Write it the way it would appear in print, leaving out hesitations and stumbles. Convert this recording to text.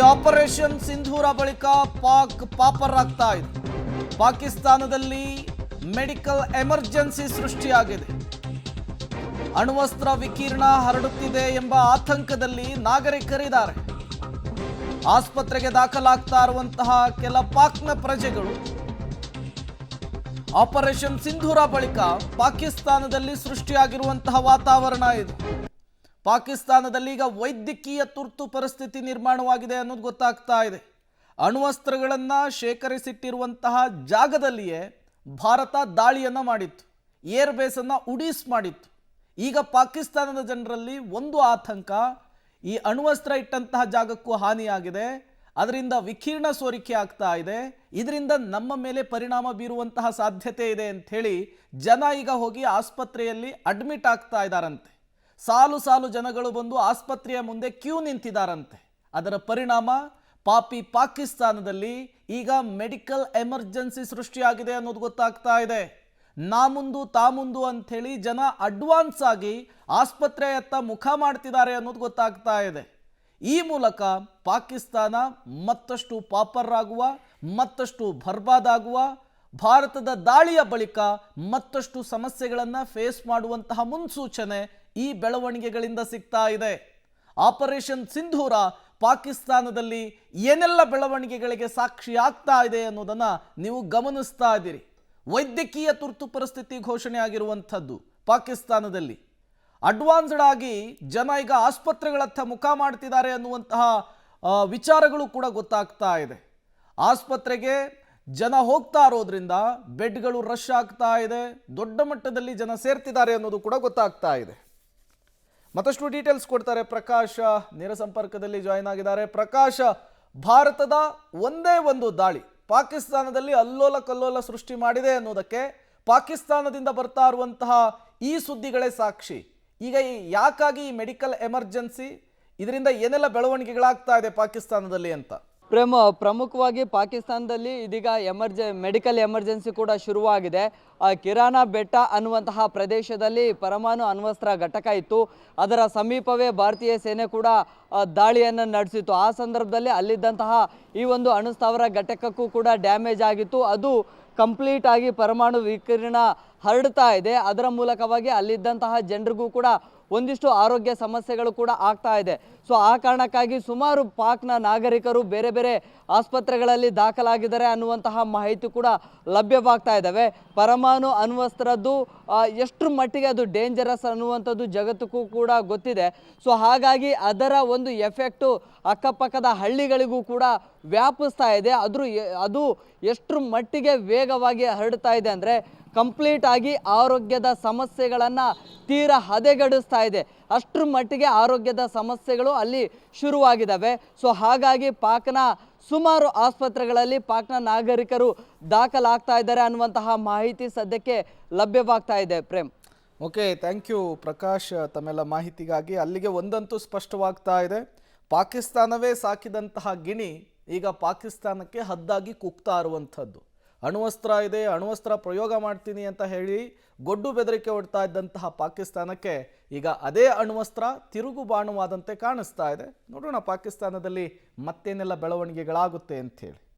Operation ಸಿಂಧೂರ ಬಳಿಕ ಪಾಕ್ ಪಾಪರಾಗ್ತಾ ಇದೆ. ಪಾಕಿಸ್ತಾನದಲ್ಲಿ ಮೆಡಿಕಲ್ ಎಮರ್ಜೆನ್ಸಿ ಸೃಷ್ಟಿಯಾಗಿದೆ. ಅಣ್ವಸ್ತ್ರ ವಿಕಿರಣ ಹರಡುತ್ತಿದೆ ಎಂಬ ಆತಂಕದಲ್ಲಿ ನಾಗರಿಕರಿದ್ದಾರೆ. ಆಸ್ಪತ್ರೆಗೆ ದಾಖಲಾಗ್ತಾ ಇರುವಂತಹ ಕೆಲ ಪಾಕ್ನ ಪ್ರಜೆಗಳು ಆಪರೇಷನ್ ಸಿಂಧೂರ ಬಳಿಕ ಪಾಕಿಸ್ತಾನದಲ್ಲಿ ಸೃಷ್ಟಿಯಾಗಿರುವಂತಹ ವಾತಾವರಣ ಇದೆ. ಪಾಕಿಸ್ತಾನದಲ್ಲಿ ಈಗ ವೈದ್ಯಕೀಯ ತುರ್ತು ಪರಿಸ್ಥಿತಿ ನಿರ್ಮಾಣವಾಗಿದೆ ಅನ್ನೋದು ಗೊತ್ತಾಗ್ತಾ ಇದೆ. ಅಣ್ವಸ್ತ್ರಗಳನ್ನು ಶೇಖರಿಸಿಟ್ಟಿರುವಂತಹ ಜಾಗದಲ್ಲಿಯೇ ಭಾರತ ದಾಳಿಯನ್ನು ಮಾಡಿತ್ತು, ಏರ್ ಬೇಸನ್ನು ಉಡೀಸ್ ಮಾಡಿತ್ತು. ಈಗ ಪಾಕಿಸ್ತಾನದ ಜನರಲ್ಲಿ ಒಂದು ಆತಂಕ, ಈ ಅಣ್ವಸ್ತ್ರ ಇಟ್ಟಂತಹ ಜಾಗಕ್ಕೂ ಹಾನಿಯಾಗಿದೆ, ಅದರಿಂದ ವಿಕಿರಣ ಸೋರಿಕೆ ಆಗ್ತಾ ಇದೆ, ಇದರಿಂದ ನಮ್ಮ ಮೇಲೆ ಪರಿಣಾಮ ಬೀರುವಂತಹ ಸಾಧ್ಯತೆ ಇದೆ ಅಂಥೇಳಿ ಜನ ಈಗ ಹೋಗಿ ಆಸ್ಪತ್ರೆಯಲ್ಲಿ ಅಡ್ಮಿಟ್ ಆಗ್ತಾ ಇದ್ದಾರಂತೆ. ಸಾಲು ಸಾಲು ಜನಗಳು ಬಂದು ಆಸ್ಪತ್ರೆಯ ಮುಂದೆ ಕ್ಯೂ ನಿಂತಿದ್ದಾರಂತೆ. ಅದರ ಪರಿಣಾಮ ಪಾಕಿಸ್ತಾನದಲ್ಲಿ ಈಗ ಮೆಡಿಕಲ್ ಎಮರ್ಜೆನ್ಸಿ ಸೃಷ್ಟಿಯಾಗಿದೆ ಅನ್ನೋದು ಗೊತ್ತಾಗ್ತಾ ಇದೆ. ನಾಮುಂದು ತಾಮುಂದು ಅಂಥೇಳಿ ಜನ ಅಡ್ವಾನ್ಸ್ ಆಗಿ ಆಸ್ಪತ್ರೆಯತ್ತ ಮುಖ ಮಾಡ್ತಿದ್ದಾರೆ ಅನ್ನೋದು ಗೊತ್ತಾಗ್ತಾ ಇದೆ. ಈ ಮೂಲಕ ಪಾಕಿಸ್ತಾನ ಮತ್ತಷ್ಟು ಪಾಪರಾಗುವ, ಮತ್ತಷ್ಟು ಬರ್ಬಾದಾಗುವ, ಭಾರತದ ದಾಳಿಯ ಬಳಿಕ ಮತ್ತಷ್ಟು ಸಮಸ್ಯೆಗಳನ್ನು ಫೇಸ್ ಮಾಡುವಂತಹ ಮುನ್ಸೂಚನೆ ಈ ಬೆಳವಣಿಗೆಗಳಿಂದ ಸಿಗ್ತಾ ಇದೆ. ಆಪರೇಷನ್ ಸಿಂಧೂರ ಪಾಕಿಸ್ತಾನದಲ್ಲಿ ಏನೆಲ್ಲ ಬೆಳವಣಿಗೆಗಳಿಗೆ ಸಾಕ್ಷಿ ಆಗ್ತಾ ಇದೆ ಅನ್ನೋದನ್ನು ನೀವು ಗಮನಿಸ್ತಾ ಇದ್ದೀರಿ. ವೈದ್ಯಕೀಯ ತುರ್ತು ಪರಿಸ್ಥಿತಿ ಘೋಷಣೆ ಆಗಿರುವಂಥದ್ದು ಪಾಕಿಸ್ತಾನದಲ್ಲಿ. ಅಡ್ವಾನ್ಸ್ಡ್ ಆಗಿ ಜನ ಈಗ ಆಸ್ಪತ್ರೆಗಳತ್ತ ಮುಖ ಮಾಡ್ತಿದ್ದಾರೆ ಅನ್ನುವಂತಹ ವಿಚಾರಗಳು ಕೂಡ ಗೊತ್ತಾಗ್ತಾ ಇದೆ. ಆಸ್ಪತ್ರೆಗೆ ಜನ ಹೋಗ್ತಾ ಇರೋದ್ರಿಂದ ಬೆಡ್ಗಳು ರಶ್ ಆಗ್ತಾ ಇದೆ, ದೊಡ್ಡ ಮಟ್ಟದಲ್ಲಿ ಜನ ಸೇರ್ತಿದ್ದಾರೆ ಅನ್ನೋದು ಕೂಡ ಗೊತ್ತಾಗ್ತಾ ಇದೆ. ಮತ್ತಷ್ಟು ಡೀಟೇಲ್ಸ್ ಕೊಡ್ತಾರೆ ಪ್ರಕಾಶ್, ನೇರ ಸಂಪರ್ಕದಲ್ಲಿ ಜಾಯಿನ್ ಆಗಿದ್ದಾರೆ. ಪ್ರಕಾಶ್, ಭಾರತದ ಒಂದೇ ಒಂದು ದಾಳಿ ಪಾಕಿಸ್ತಾನದಲ್ಲಿ ಅಲ್ಲೋಲ ಕಲ್ಲೋಲ ಸೃಷ್ಟಿ ಮಾಡಿದೆ ಅನ್ನೋದಕ್ಕೆ ಪಾಕಿಸ್ತಾನದಿಂದ ಬರ್ತಾ ಇರುವಂತಹ ಈ ಸುದ್ದಿಗಳೇ ಸಾಕ್ಷಿ. ಈಗ ಯಾಕಾಗಿ ಈ ಮೆಡಿಕಲ್ ಎಮರ್ಜೆನ್ಸಿ, ಇದರಿಂದ ಏನೆಲ್ಲ ಬೆಳವಣಿಗೆಗಳಾಗ್ತಾ ಇದೆ ಪಾಕಿಸ್ತಾನದಲ್ಲಿ ಅಂತ? ಪ್ರಮುಖವಾಗಿ ಪಾಕಿಸ್ತಾನದಲ್ಲಿ ಇದೀಗ ಮೆಡಿಕಲ್ ಎಮರ್ಜೆನ್ಸಿ ಕೂಡ ಶುರುವಾಗಿದೆ. ಕಿರಾನ ಬೆಟ್ಟ ಅನ್ನುವಂತಹ ಪ್ರದೇಶದಲ್ಲಿ ಪರಮಾಣು ಅಣ್ವಸ್ತ್ರ ಘಟಕ ಇತ್ತು. ಅದರ ಸಮೀಪವೇ ಭಾರತೀಯ ಸೇನೆ ಕೂಡ ದಾಳಿಯನ್ನು ನಡೆಸಿತ್ತು. ಆ ಸಂದರ್ಭದಲ್ಲಿ ಅಲ್ಲಿದ್ದಂತಹ ಈ ಒಂದು ಅಣುಸ್ಥಾವರ ಘಟಕಕ್ಕೂ ಕೂಡ ಡ್ಯಾಮೇಜ್ ಆಗಿತ್ತು. ಅದು ಕಂಪ್ಲೀಟ್ ಆಗಿ ಪರಮಾಣು ವಿಕಿರಣ ಹರಡ್ತಾ ಇದೆ. ಅದರ ಮೂಲಕವಾಗಿ ಅಲ್ಲಿದ್ದಂತಹ ಜನರಿಗೂ ಕೂಡ ಒಂದಿಷ್ಟು ಆರೋಗ್ಯ ಸಮಸ್ಯೆಗಳು ಕೂಡ ಆಗ್ತಾ ಇದೆ. ಸೊ ಆ ಕಾರಣಕ್ಕಾಗಿ ಸುಮಾರು ಪಾಕ್ನ ನಾಗರಿಕರು ಬೇರೆ ಬೇರೆ ಆಸ್ಪತ್ರೆಗಳಲ್ಲಿ ದಾಖಲಾಗಿದ್ದಾರೆ ಅನ್ನುವಂತಹ ಮಾಹಿತಿ ಕೂಡ ಲಭ್ಯವಾಗ್ತಾ ಇದ್ದಾವೆ. ಪರಮಾಣು ಅಣ್ವಸ್ತ್ರದ್ದು ಎಷ್ಟು ಮಟ್ಟಿಗೆ ಅದು ಡೇಂಜರಸ್ ಅನ್ನುವಂಥದ್ದು ಜಗತ್ತಕ್ಕೂ ಕೂಡ ಗೊತ್ತಿದೆ. ಸೊ ಹಾಗಾಗಿ ಅದರ ಒಂದು ಎಫೆಕ್ಟು ಅಕ್ಕಪಕ್ಕದ ಹಳ್ಳಿಗಳಿಗೂ ಕೂಡ ವ್ಯಾಪಿಸ್ತಾ ಇದೆ. ಅದು ಎಷ್ಟು ಮಟ್ಟಿಗೆ ವೇಗವಾಗಿ ಹರಡ್ತಾ ಇದೆ ಅಂದರೆ ಕಂಪ್ಲೀಟ್ ಆಗಿ ಆರೋಗ್ಯದ ಸಮಸ್ಯೆಗಳನ್ನು ತೀರಾ ಹದೆಗಡಿಸ್ತಾ ಇದೆ. ಅಷ್ಟರ ಮಟ್ಟಿಗೆ ಆರೋಗ್ಯದ ಸಮಸ್ಯೆಗಳು ಅಲ್ಲಿ ಶುರುವಾಗಿದ್ದಾವೆ. ಸೊ ಹಾಗಾಗಿ ಪಾಕ್ನ ಸುಮಾರು ಆಸ್ಪತ್ರೆಗಳಲ್ಲಿ ಪಾಕ್ನ ನಾಗರಿಕರು ದಾಖಲಾಗ್ತಾ ಇದ್ದಾರೆ ಅನ್ನುವಂತಹ ಮಾಹಿತಿ ಸದ್ಯಕ್ಕೆ ಲಭ್ಯವಾಗ್ತಾ ಇದೆ. Prem, okay, thank you Prakash ತಮ್ಮೆಲ್ಲ ಮಾಹಿತಿಗಾಗಿ. ಅಲ್ಲಿಗೆ ಒಂದಂತೂ ಸ್ಪಷ್ಟವಾಗ್ತಾ ಇದೆ, ಪಾಕಿಸ್ತಾನವೇ ಸಾಕಿದಂತಹ ಗಿಣಿ ಈಗ ಪಾಕಿಸ್ತಾನಕ್ಕೆ ಹದ್ದಾಗಿ ಕುಗ್ತಾ ಇರುವಂಥದ್ದು. ಅಣ್ವಸ್ತ್ರ ಇದೆ, ಅಣ್ವಸ್ತ್ರ ಪ್ರಯೋಗ ಮಾಡ್ತೀನಿ ಅಂತ ಹೇಳಿ ಗೊಡ್ಡು ಬೆದರಿಕೆ ಹೊಡ್ತಾ ಇದ್ದಂತಹ ಪಾಕಿಸ್ತಾನಕ್ಕೆ ಈಗ ಅದೇ ಅಣ್ವಸ್ತ್ರ ತಿರುಗು ಬಾಣವಾದಂತೆ ಕಾಣಿಸ್ತಾ ಇದೆ. ನೋಡೋಣ ಪಾಕಿಸ್ತಾನದಲ್ಲಿ ಮತ್ತೇನೆಲ್ಲ ಬೆಳವಣಿಗೆಗಳಾಗುತ್ತೆ ಅಂತ ಹೇಳಿ.